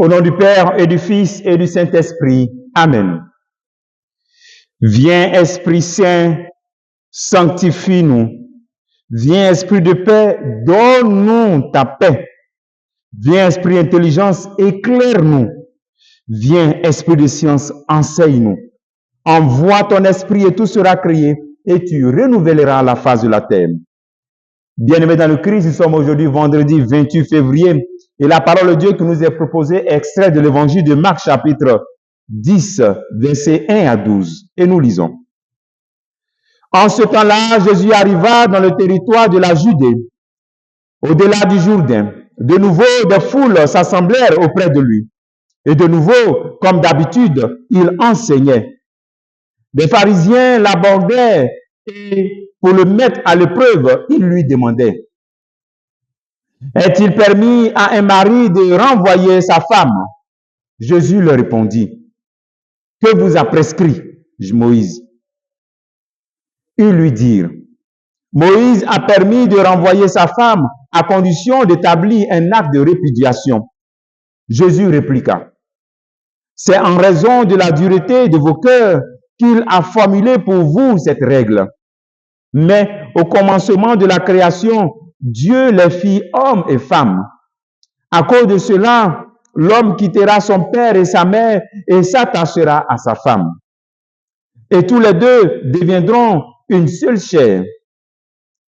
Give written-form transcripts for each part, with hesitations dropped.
Au nom du Père et du Fils et du Saint-Esprit. Amen. Viens, Esprit Saint, sanctifie-nous. Viens, Esprit de paix, donne-nous ta paix. Viens, Esprit d'intelligence, éclaire-nous. Viens, Esprit de science, enseigne-nous. Envoie ton Esprit et tout sera créé, et tu renouvelleras la face de la terre. Bien-aimés dans le Christ, nous sommes aujourd'hui vendredi 28 février, et la parole de Dieu qui nous est proposée est extrait de l'évangile de Marc chapitre 10, versets 1 à 12. Et nous lisons. En ce temps-là, Jésus arriva dans le territoire de la Judée, au-delà du Jourdain. De nouveau, des foules s'assemblèrent auprès de lui. Et de nouveau, comme d'habitude, il enseignait. Des pharisiens l'abordaient et pour le mettre à l'épreuve, ils lui demandaient: est-il permis à un mari de renvoyer sa femme? Jésus leur répondit: que vous a prescrit Moïse? Ils lui dirent: Moïse a permis de renvoyer sa femme à condition d'établir un acte de répudiation. Jésus répliqua: c'est en raison de la dureté de vos cœurs qu'il a formulé pour vous cette règle. Mais au commencement de la création, Dieu les fit hommes et femmes. À cause de cela, l'homme quittera son père et sa mère et s'attachera à sa femme. Et tous les deux deviendront une seule chair.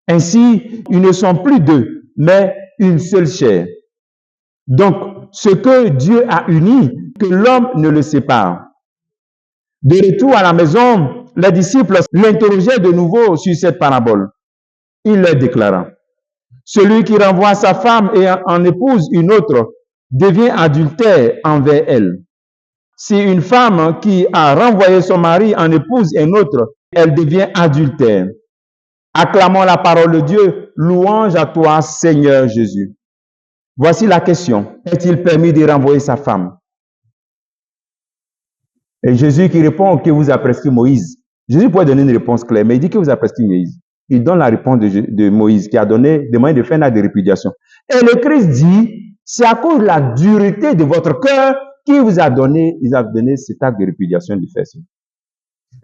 Ainsi, ils ne sont plus deux, mais une seule chair. Donc, ce que Dieu a uni, que l'homme ne le sépare. De retour à la maison, les disciples l'interrogeaient de nouveau sur cette parabole. Il leur déclara: celui qui renvoie sa femme et en épouse une autre devient adultère envers elle. Si une femme qui a renvoyé son mari en épouse un autre, elle devient adultère. Acclamons la parole de Dieu. Louange à toi, Seigneur Jésus. Voici la question: est-il permis de renvoyer sa femme? Et Jésus qui répond: que vous a prescrit Moïse? Jésus pourrait donner une réponse claire, mais il dit: que vous a prescrit Moïse? Il donne la réponse de Moïse qui a demandé de faire un acte de répudiation. Et le Christ dit: c'est à cause de la dureté de votre cœur qui vous a donné cet acte de répudiation de faire ça.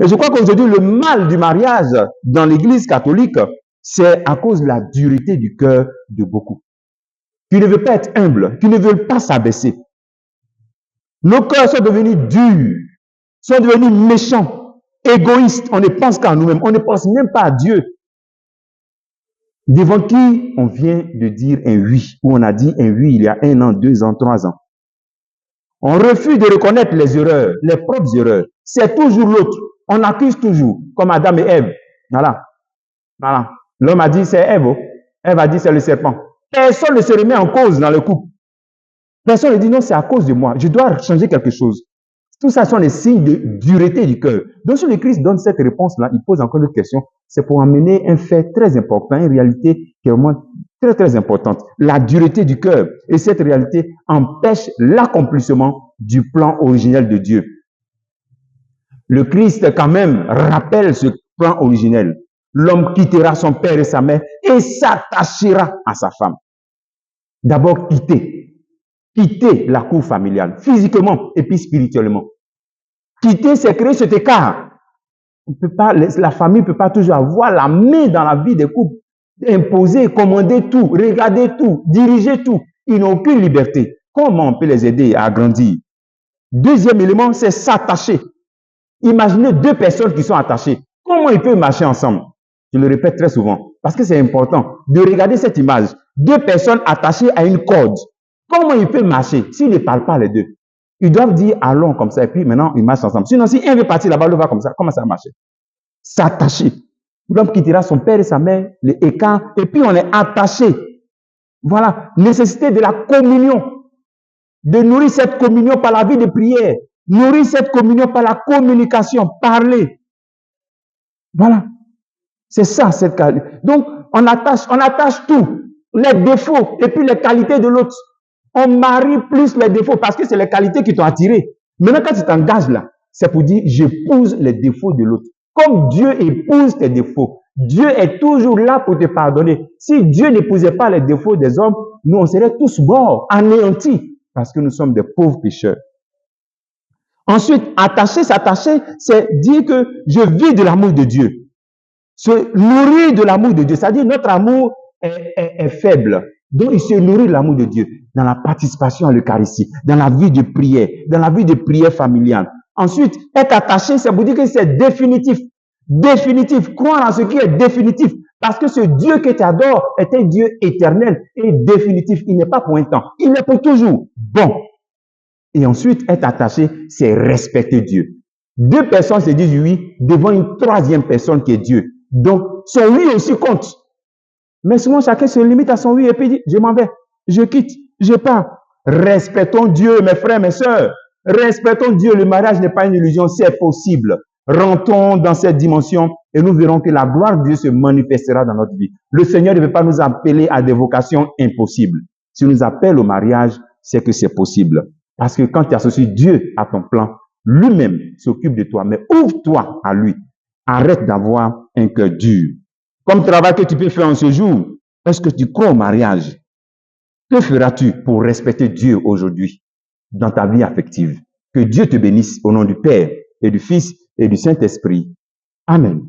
Et je crois qu'aujourd'hui, le mal du mariage dans l'Église catholique, c'est à cause de la dureté du cœur de beaucoup, qui ne veulent pas être humbles, qui ne veulent pas s'abaisser. Nos cœurs sont devenus durs, sont devenus méchants, égoïstes. On ne pense qu'à nous-mêmes, on ne pense même pas à Dieu. Devant qui on vient de dire un oui, ou on a dit un oui il y a 1 an, 2 ans, 3 ans. On refuse de reconnaître les erreurs, les propres erreurs. C'est toujours l'autre. On accuse toujours, comme Adam et Ève. Voilà. L'homme a dit c'est Ève. Ève a dit c'est le serpent. Personne ne se remet en cause dans le couple. Personne ne dit non, c'est à cause de moi. Je dois changer quelque chose. Tout ça sont les signes de dureté du cœur. Donc, si le Christ donne cette réponse-là, il pose encore une question. C'est pour amener un fait très important, une réalité qui est vraiment très, très importante. La dureté du cœur. Et cette réalité empêche l'accomplissement du plan originel de Dieu. Le Christ, quand même, rappelle ce plan originel. L'homme quittera son père et sa mère et s'attachera à sa femme. D'abord, quitter la cour familiale, physiquement et puis spirituellement. Quitter, c'est créer cet écart. La famille ne peut pas toujours avoir la main dans la vie des couples, imposer, commander tout, regarder tout, diriger tout. Ils n'ont aucune liberté. Comment on peut les aider à grandir? Deuxième élément, c'est s'attacher. Imaginez 2 personnes qui sont attachées. Comment ils peuvent marcher ensemble? Je le répète très souvent, parce que c'est important de regarder cette image. 2 personnes attachées à une corde. Comment ils peuvent marcher s'ils ne parlent pas les deux? Ils doivent dire allons comme ça et puis maintenant ils marchent ensemble. Sinon, si un veut partir là-bas, l'autre va comme ça, comment ça va marcher? S'attacher. L'homme quittera son père et sa mère, les écarts, et puis on est attaché. Voilà, nécessité de la communion. De nourrir cette communion par la vie de prière. Nourrir cette communion par la communication, parler. Voilà. C'est ça, cette qualité. Donc, on attache tout. Les défauts et puis les qualités de l'autre. On marie plus les défauts parce que c'est les qualités qui t'ont attiré. Maintenant, quand tu t'engages là, c'est pour dire, j'épouse les défauts de l'autre. Comme Dieu épouse tes défauts, Dieu est toujours là pour te pardonner. Si Dieu n'épousait pas les défauts des hommes, nous, on serait tous morts, anéantis. parce que nous sommes des pauvres pécheurs. Ensuite, s'attacher, c'est dire que je vis de l'amour de Dieu. Se nourrir de l'amour de Dieu, c'est-à-dire notre amour est faible. Donc, il se nourrit de l'amour de Dieu dans la participation à l'Eucharistie, dans la vie de prière, dans la vie de prière familiale. Ensuite, être attaché, ça veut dire que c'est définitif. Définitif. Croire en ce qui est définitif. Parce que ce Dieu que tu adores est un Dieu éternel et définitif. Il n'est pas pour un temps. Il est pour toujours. Bon. Et ensuite, être attaché, c'est respecter Dieu. Deux personnes se disent oui devant une troisième personne qui est Dieu. Donc, son oui aussi compte. Mais souvent, chacun se limite à son oui et puis dit, je m'en vais, je quitte, je pars. Respectons Dieu, mes frères, mes sœurs. Respectons Dieu. Le mariage n'est pas une illusion, c'est possible. Rentrons dans cette dimension et nous verrons que la gloire de Dieu se manifestera dans notre vie. Le Seigneur ne veut pas nous appeler à des vocations impossibles. S'il nous appelle au mariage, c'est que c'est possible. Parce que quand tu associes Dieu à ton plan, lui-même s'occupe de toi. Mais ouvre-toi à lui. Arrête d'avoir un cœur dur. Comme travail que tu peux faire en ce jour, est-ce que tu crois au mariage? Que feras-tu pour respecter Dieu aujourd'hui dans ta vie affective? Que Dieu te bénisse au nom du Père et du Fils et du Saint-Esprit. Amen.